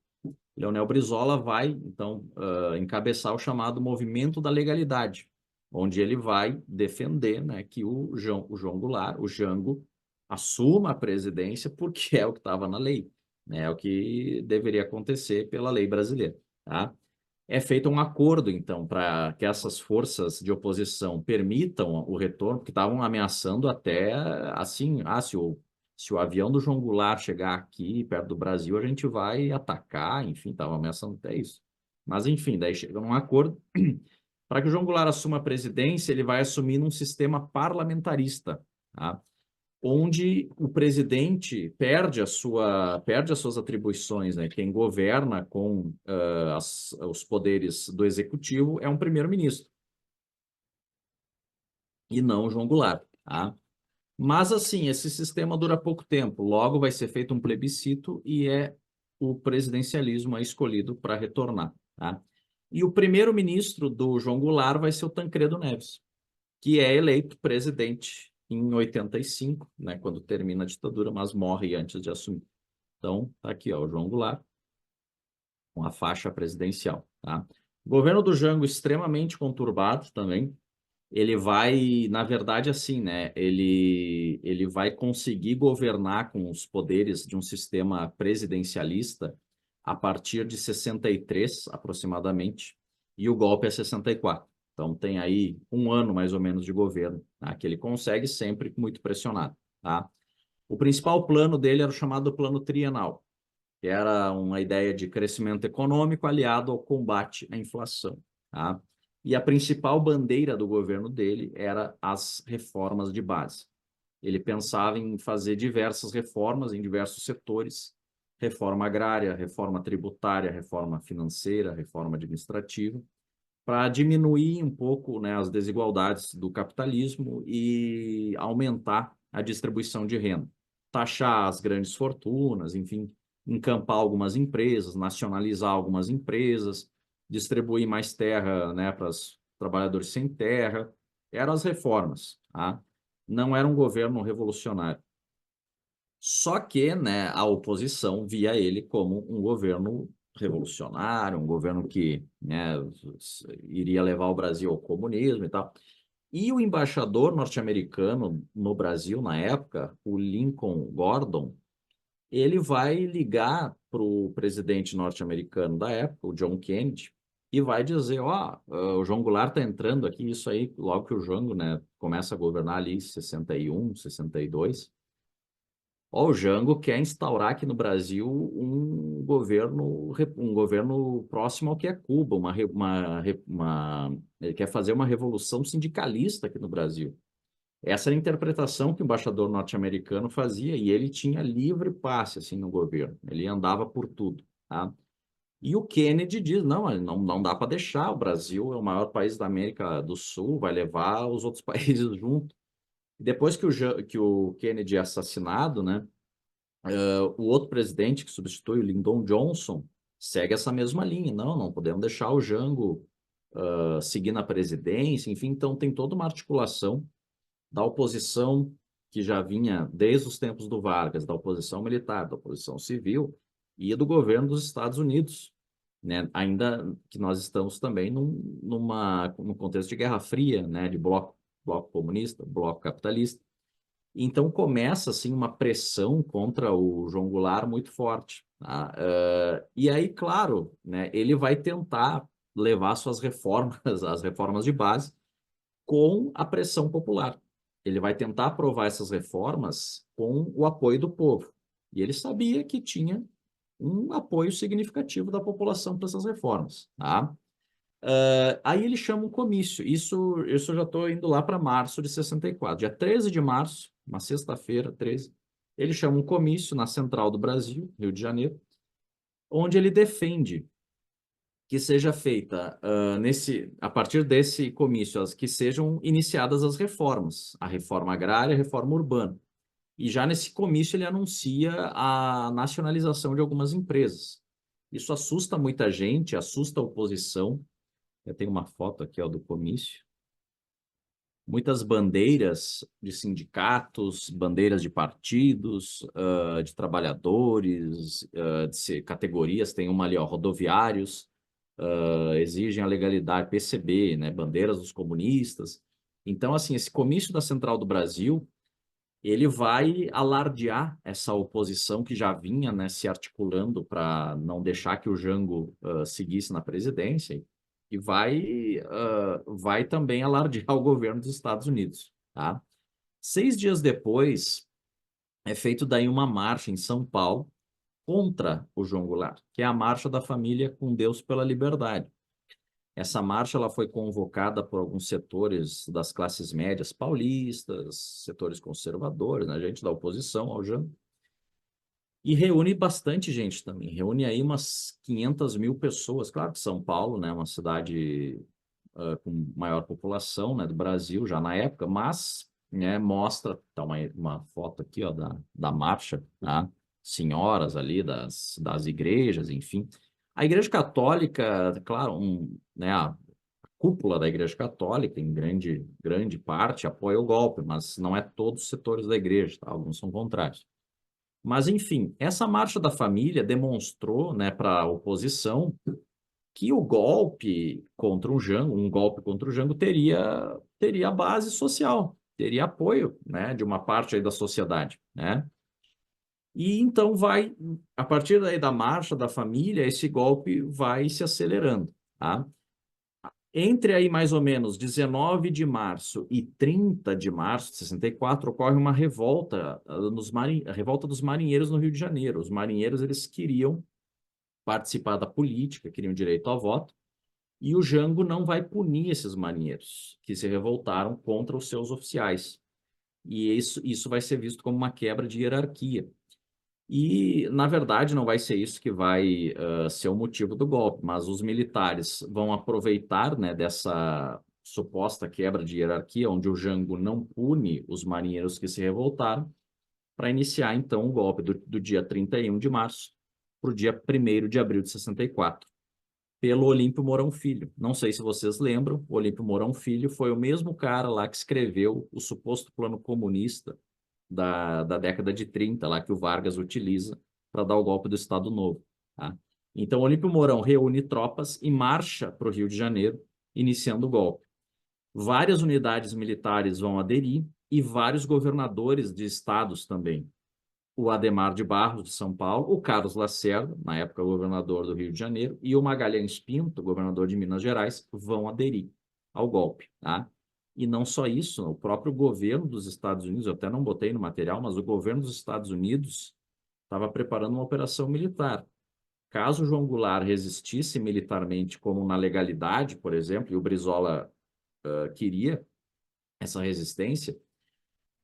A: Leonel Brizola vai, então, encabeçar o chamado Movimento da Legalidade, onde ele vai defender, né, que o João Goulart, o Jango, assuma a presidência porque é o que estava na lei, né, é o que deveria acontecer pela lei brasileira, tá? É feito um acordo, então, para que essas forças de oposição permitam o retorno, porque estavam ameaçando até, assim, se o avião do João Goulart chegar aqui, perto do Brasil, a gente vai atacar, enfim, estavam ameaçando até isso. Mas, enfim, daí chega num acordo. Para que o João Goulart assuma a presidência, ele vai assumir num sistema parlamentarista, tá? Onde o presidente perde as suas atribuições, né? Quem governa com os poderes do executivo é um primeiro-ministro, e não o João Goulart, tá? Mas, assim, esse sistema dura pouco tempo. Logo vai ser feito um plebiscito e é o presidencialismo escolhido para retornar, tá? E o primeiro-ministro do João Goulart vai ser o Tancredo Neves, que é eleito presidente em 85, né, quando termina a ditadura, mas morre antes de assumir. Então, tá aqui, ó, o João Goulart, com a faixa presidencial, tá? O governo do Jango extremamente conturbado também. Ele vai, na verdade, assim, né, ele vai conseguir governar com os poderes de um sistema presidencialista a partir de 63, aproximadamente, e o golpe é 64. Então, tem aí um ano, mais ou menos, de governo, tá? Que ele consegue sempre muito pressionado, tá? O principal plano dele era o chamado Plano Trienal, que era uma ideia de crescimento econômico aliado ao combate à inflação, tá? E a principal bandeira do governo dele era as reformas de base. Ele pensava em fazer diversas reformas em diversos setores: reforma agrária, reforma tributária, reforma financeira, reforma administrativa, para diminuir um pouco, né, as desigualdades do capitalismo e aumentar a distribuição de renda, taxar as grandes fortunas, enfim, encampar algumas empresas, nacionalizar algumas empresas, distribuir mais terra, né, para os trabalhadores sem terra. Eram as reformas, tá? Não era um governo revolucionário. Só que, né, a oposição via ele como um governo revolucionário, um governo que, né, iria levar o Brasil ao comunismo e tal. E o embaixador norte-americano no Brasil, na época, o Lincoln Gordon, ele vai ligar para o presidente norte-americano da época, o John Kennedy, e vai dizer, ó, o João Goulart está entrando aqui, isso aí, logo que o Jango, né, começa a governar ali em 61, 62. Ó, o Jango quer instaurar aqui no Brasil um governo próximo ao que é Cuba, ele quer fazer uma revolução sindicalista aqui no Brasil. Essa era a interpretação que o embaixador norte-americano fazia, e ele tinha livre passe assim, no governo, ele andava por tudo. Tá? E o Kennedy diz, não dá para deixar, o Brasil é o maior país da América do Sul, vai levar os outros países junto. Depois que o Kennedy é assassinado, né, o outro presidente que substitui, o Lyndon Johnson, segue essa mesma linha. Não podemos deixar o Jango seguir na presidência, enfim, então tem toda uma articulação da oposição que já vinha desde os tempos do Vargas, da oposição militar, da oposição civil e do governo dos Estados Unidos, né? Ainda que nós estamos também num contexto de Guerra Fria, né? De bloco comunista, bloco capitalista. Então começa assim uma pressão contra o João Goulart muito forte. Tá? E aí, claro, né? Ele vai tentar levar suas reformas, as reformas de base, com a pressão popular. Ele vai tentar aprovar essas reformas com o apoio do povo. E ele sabia que tinha um apoio significativo da população para essas reformas. Tá? Aí ele chama um comício. Isso eu já estou indo lá para março de 64. Dia 13 de março, uma sexta-feira, 13, ele chama um comício na Central do Brasil, Rio de Janeiro, onde ele defende que seja feita a partir desse comício, que sejam iniciadas as reformas, a reforma agrária, a reforma urbana. E já nesse comício ele anuncia a nacionalização de algumas empresas. Isso assusta muita gente, assusta a oposição. Eu tenho uma foto aqui, ó, do comício. Muitas bandeiras de sindicatos, bandeiras de partidos, de trabalhadores, de categorias, tem uma ali, ó, rodoviários, exigem a legalidade, PCB, né, bandeiras dos comunistas. Então, assim, esse comício da Central do Brasil, ele vai alardear essa oposição que já vinha, né, se articulando para não deixar que o Jango seguisse na presidência, e vai também alardear o governo dos Estados Unidos. Tá? 6 dias depois, é feito daí uma marcha em São Paulo contra o João Goulart, que é a Marcha da Família com Deus pela Liberdade. Essa marcha ela foi convocada por alguns setores das classes médias paulistas, setores conservadores, né, gente da oposição ao Jango, e reúne bastante gente também. Reúne aí umas 500 mil pessoas. Claro que São Paulo, né, uma cidade com maior população, né, do Brasil já na época, mas, né, mostra, tá uma foto aqui, ó, da marcha, tá? Senhoras ali das igrejas, enfim. A Igreja Católica, claro, né, a cúpula da Igreja Católica, em grande parte, apoia o golpe, mas não é todos os setores da igreja, tá? Alguns são contrários. Mas, enfim, essa marcha da família demonstrou, né, para a oposição que o golpe contra o Jango, um golpe contra o Jango, teria base social, teria apoio, né, de uma parte aí da sociedade, né? E então a partir daí da marcha da família, esse golpe vai se acelerando, tá? Entre aí mais ou menos 19 de março e 30 de março de 64 ocorre uma revolta, a revolta dos marinheiros no Rio de Janeiro. Os marinheiros, eles queriam participar da política, queriam direito ao voto, e o Jango não vai punir esses marinheiros que se revoltaram contra os seus oficiais. E isso vai ser visto como uma quebra de hierarquia. E, na verdade, não vai ser isso que vai ser o motivo do golpe, mas os militares vão aproveitar, né, dessa suposta quebra de hierarquia, onde o Jango não pune os marinheiros que se revoltaram, para iniciar, então, o golpe do dia 31 de março para o dia 1º de abril de 64, pelo Olímpio Mourão Filho. Não sei se vocês lembram, o Olímpio Mourão Filho foi o mesmo cara lá que escreveu o suposto plano comunista da década de 30, lá que o Vargas utiliza para dar o golpe do Estado Novo. Tá? Então, Olímpio Mourão reúne tropas e marcha para o Rio de Janeiro, iniciando o golpe. Várias unidades militares vão aderir e vários governadores de estados também. O Adhemar de Barros, de São Paulo, o Carlos Lacerda, na época governador do Rio de Janeiro, e o Magalhães Pinto, governador de Minas Gerais, vão aderir ao golpe. Tá? E não só isso, o próprio governo dos Estados Unidos, eu até não botei no material, mas o governo dos Estados Unidos estava preparando uma operação militar. Caso João Goulart resistisse militarmente, como na legalidade, por exemplo, e o Brizola queria essa resistência,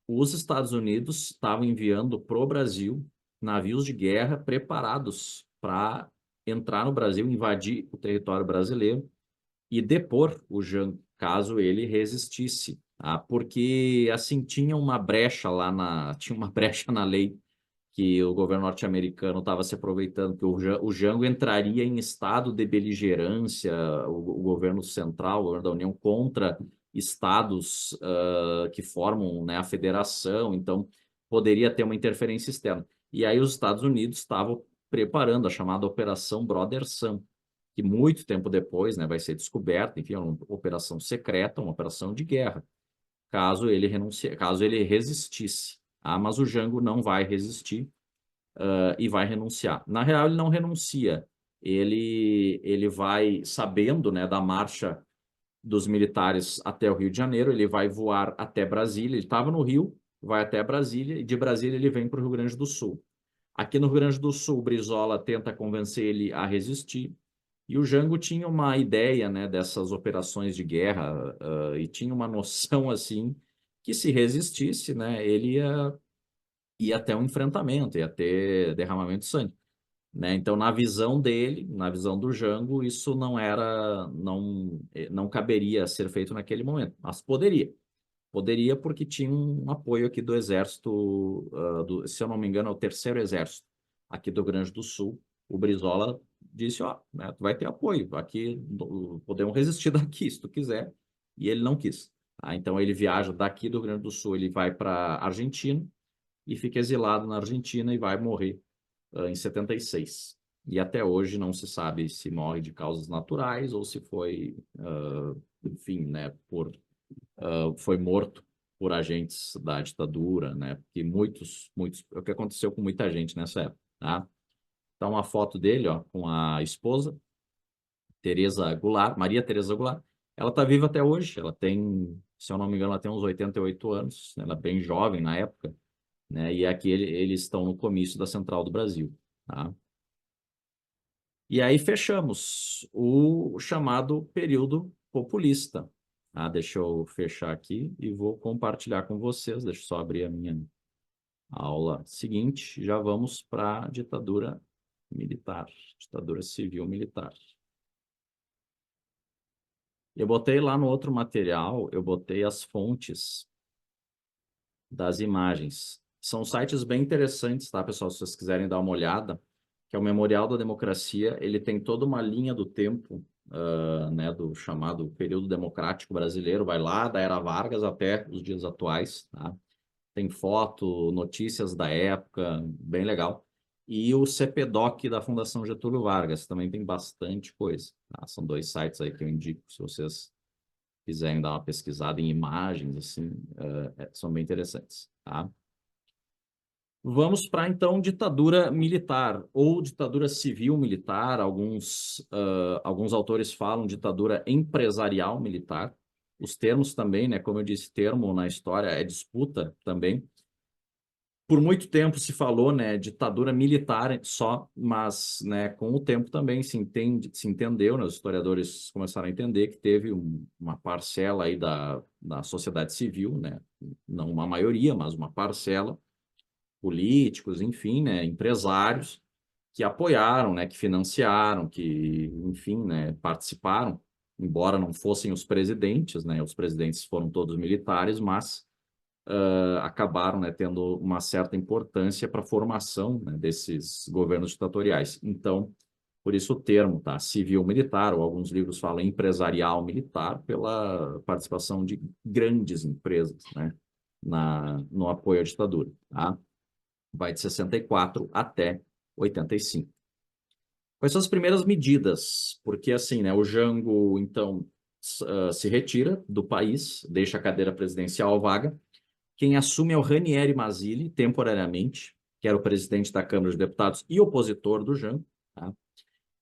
A: os Estados Unidos estavam enviando para o Brasil navios de guerra preparados para entrar no Brasil, invadir o território brasileiro e depor o Jango, caso ele resistisse. Tá? Porque, assim, tinha uma brecha na lei que o governo norte-americano estava se aproveitando, que o Jango entraria em estado de beligerância, o governo central, o governo da União, contra estados que formam, né, a federação, então poderia ter uma interferência externa. E aí os Estados Unidos estavam preparando a chamada Operação Brother Sun, que muito tempo depois, né, vai ser descoberta, enfim, é uma operação secreta, uma operação de guerra, caso ele resistisse. Ah, mas o Jango não vai resistir e vai renunciar. Na real, ele não renuncia. Ele vai, sabendo, né, da marcha dos militares até o Rio de Janeiro, ele vai voar até Brasília. Ele estava no Rio, vai até Brasília, e de Brasília ele vem para o Rio Grande do Sul. Aqui no Rio Grande do Sul, Brizola tenta convencer ele a resistir. E o Jango tinha uma ideia, né, dessas operações de guerra, e tinha uma noção, assim, que se resistisse, né, ele ia ter um enfrentamento, ia ter derramamento de sangue, né? Então, na visão dele, na visão do Jango, isso não caberia ser feito naquele momento, mas poderia porque tinha um apoio aqui do exército, se eu não me engano, é o terceiro exército aqui do Rio Grande do Sul. O Brizola disse, ó, né, tu vai ter apoio, aqui podemos resistir daqui, se tu quiser, e ele não quis. Tá? Então ele viaja daqui do Rio Grande do Sul, ele vai para Argentina e fica exilado na Argentina e vai morrer em 76. E até hoje não se sabe se morre de causas naturais ou se foi, enfim, né, foi morto por agentes da ditadura, né? Porque é o que aconteceu com muita gente nessa época, tá? Então, uma foto dele, ó, com a esposa, Teresa Goulart, Maria Teresa Goulart. Ela está viva até hoje, ela tem, se eu não me engano, ela tem uns 88 anos, né? Ela é bem jovem na época, né? E aqui eles estão no comício da Central do Brasil, tá? E aí fechamos o chamado período populista. Ah, deixa eu fechar aqui e vou compartilhar com vocês. Deixa eu só abrir a minha aula seguinte. Já vamos para a ditadura militar, ditadura civil-militar. Eu botei lá no outro material, eu botei as fontes das imagens. São sites bem interessantes, tá, pessoal? Se vocês quiserem dar uma olhada, que é o Memorial da Democracia, ele tem toda uma linha do tempo, né, do chamado período democrático brasileiro, vai lá da Era Vargas até os dias atuais, tá? Tem foto, notícias da época, bem legal. E o CPDOC da Fundação Getúlio Vargas, também tem bastante coisa, tá? São dois sites aí que eu indico, se vocês quiserem dar uma pesquisada em imagens, assim, são bem interessantes, tá? Vamos para, então, ditadura militar ou ditadura civil-militar. Alguns autores falam ditadura empresarial militar. Os termos também, né? Como eu disse, termo na história é disputa também. Por muito tempo se falou, né, ditadura militar só, mas, né, com o tempo também se entendeu, né, os historiadores começaram a entender que teve uma parcela aí da sociedade civil, né, não uma maioria, mas uma parcela, políticos, enfim, né, empresários, que apoiaram, né, que financiaram, que, enfim, né, participaram, embora não fossem os presidentes, né, os presidentes foram todos militares, mas acabaram, né, tendo uma certa importância para a formação, né, desses governos ditatoriais. Então, por isso o termo, tá, civil-militar, ou alguns livros falam empresarial-militar, pela participação de grandes empresas, né, no apoio à ditadura, tá? Vai de 64 até 85. Quais são as primeiras medidas? Porque, assim, né, o Jango, então, se retira do país, deixa a cadeira presidencial vaga. Quem assume é o Ranieri Mazzilli, temporariamente, que era o presidente da Câmara dos Deputados e opositor do Jango. Tá?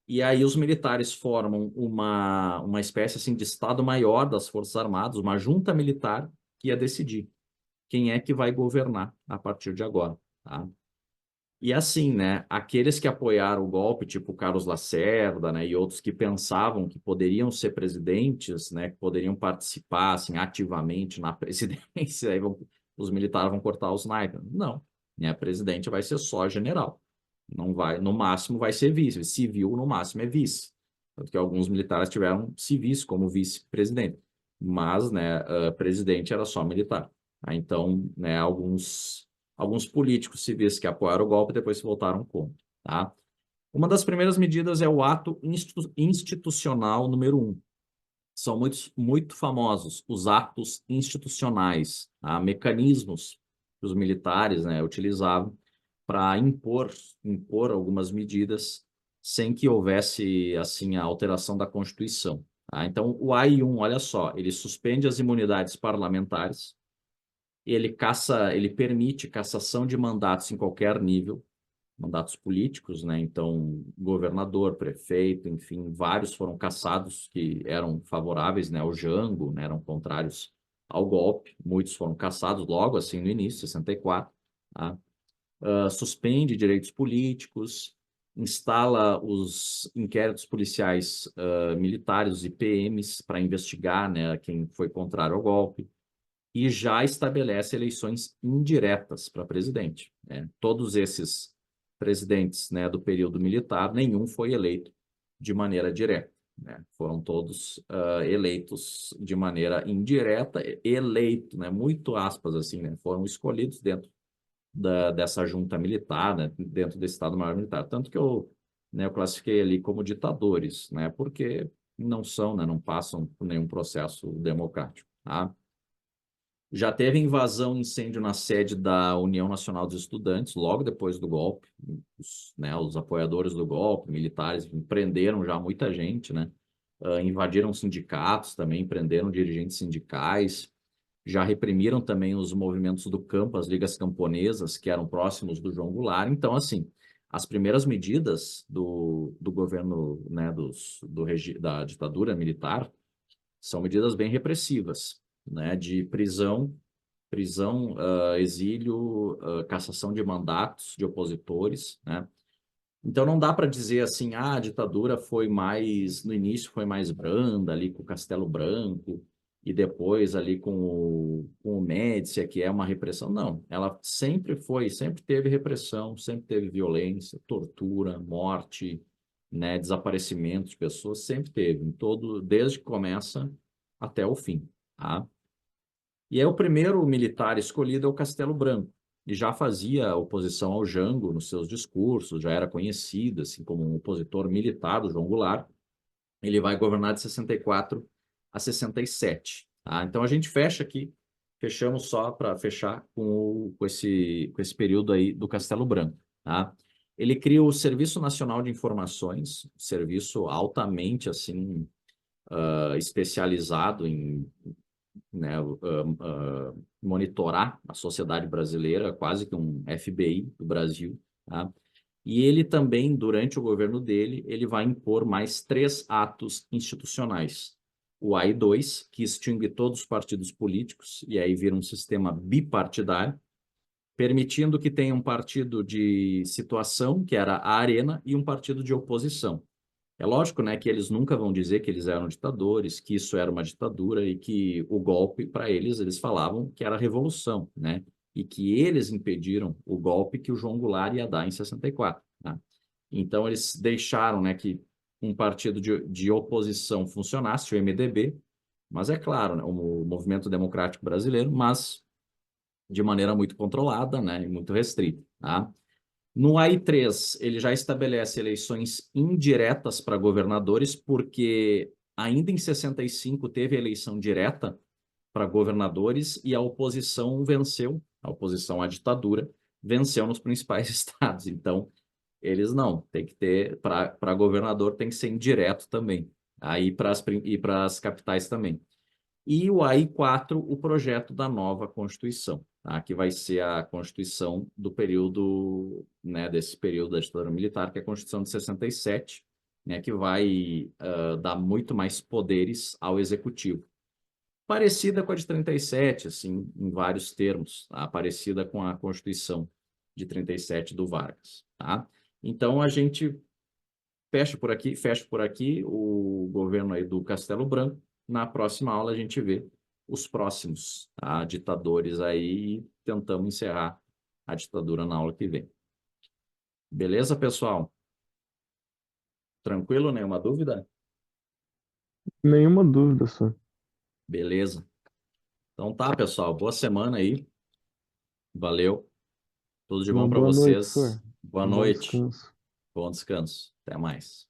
A: E aí os militares formam uma espécie assim, de Estado-Maior das Forças Armadas, uma junta militar que ia decidir quem é que vai governar a partir de agora. Tá? E assim, né, aqueles que apoiaram o golpe, tipo Carlos Lacerda, né, e outros que pensavam que poderiam ser presidentes, né, que poderiam participar assim, ativamente na presidência, aí os militares vão cortar os naipes. Não, né? Presidente vai ser só general. Não vai, no máximo vai ser vice. Civil, no máximo, é vice. Tanto que alguns militares tiveram civis como vice-presidente. Mas, né, presidente era só militar. Então, né, alguns políticos civis que apoiaram o golpe depois se voltaram contra, tá? Uma das primeiras medidas é o ato institucional número 1. São muito famosos os atos institucionais, tá? Mecanismos que os militares, né, utilizavam para impor algumas medidas sem que houvesse assim a alteração da Constituição. Tá? Então, o AI-1, olha só, ele suspende as imunidades parlamentares, ele permite cassação de mandatos em qualquer nível, mandatos políticos, né? Então, governador, prefeito, enfim, vários foram cassados que eram favoráveis, né, ao Jango, né, eram contrários ao golpe. Muitos foram cassados logo assim no início, 64, tá? Suspende direitos políticos, instala os inquéritos policiais militares e PMs para investigar, né, quem foi contrário ao golpe e já estabelece eleições indiretas para presidente, né? Todos esses presidentes, né, do período militar, nenhum foi eleito de maneira direta, né? Foram todos eleitos de maneira indireta, eleito, né, muito aspas assim, né? Foram escolhidos dentro dessa junta militar, né, dentro desse Estado-Maior Militar. Tanto que eu classifiquei ali como ditadores, né, porque não são, né, não passam por nenhum processo democrático, tá? Já teve invasão e incêndio na sede da União Nacional dos Estudantes, logo depois do golpe. Os apoiadores do golpe, militares, prenderam já muita gente, né? Invadiram sindicatos também, prenderam dirigentes sindicais. Já reprimiram também os movimentos do campo, as ligas camponesas, que eram próximos do João Goulart. Então, assim, as primeiras medidas do governo, né, da ditadura militar são medidas bem repressivas, né, de prisão, exílio, cassação de mandatos de opositores, né? Então não dá para dizer assim, a ditadura foi mais, no início foi mais branda ali com o Castelo Branco e depois ali com o Médici, que é uma repressão. Não, ela sempre teve repressão, sempre teve violência, tortura, morte, né, desaparecimento de pessoas, sempre teve, desde que começa até o fim, tá? E aí o primeiro militar escolhido é o Castelo Branco. E já fazia oposição ao Jango nos seus discursos, já era conhecido assim, como um opositor militar do João Goulart. Ele vai governar de 64 a 67. Tá? Então a gente fecha aqui, fechamos só para fechar com esse período aí do Castelo Branco. Tá? Ele cria o Serviço Nacional de Informações, serviço altamente assim especializado em, né, monitorar a sociedade brasileira, quase que um FBI do Brasil, tá? E ele também, durante o governo dele, ele vai impor mais 3 atos institucionais. O AI-2, que extingue todos os partidos políticos, e aí vira um sistema bipartidário, permitindo que tenha um partido de situação, que era a Arena, e um partido de oposição. É lógico, né, que eles nunca vão dizer que eles eram ditadores, que isso era uma ditadura e que o golpe, para eles falavam que era revolução, né? E que eles impediram o golpe que o João Goulart ia dar em 64, tá? Então, eles deixaram, né, que um partido de oposição funcionasse, o MDB, mas é claro, né, o Movimento Democrático Brasileiro, mas de maneira muito controlada, né, e muito restrita, tá? No AI-3, ele já estabelece eleições indiretas para governadores, porque ainda em 65 teve eleição direta para governadores e a oposição venceu, a oposição à ditadura venceu nos principais estados. Então, eles não, tem que ter, para governador tem que ser indireto também, aí para as capitais também. E o AI-4, o projeto da nova Constituição, tá? Que vai ser a Constituição do período, né, desse período da ditadura militar, que é a Constituição de 67, né, que vai dar muito mais poderes ao Executivo. Parecida com a de 37, assim, em vários termos, tá? Parecida com a Constituição de 37 do Vargas, tá? Então, a gente fecha por aqui o governo aí do Castelo Branco. Na próxima aula a gente vê os próximos, tá? Ditadores aí e tentamos encerrar a ditadura na aula que vem. Beleza, pessoal? Tranquilo? Nenhuma dúvida?
B: Nenhuma dúvida, senhor.
A: Beleza. Então tá, pessoal. Boa semana aí. Valeu. Tudo de
B: Uma
A: bom para
B: boa noite,
A: vocês.
B: senhor.
A: Boa
B: Um bom
A: noite.
B: descanso.
A: Bom descanso. Até mais.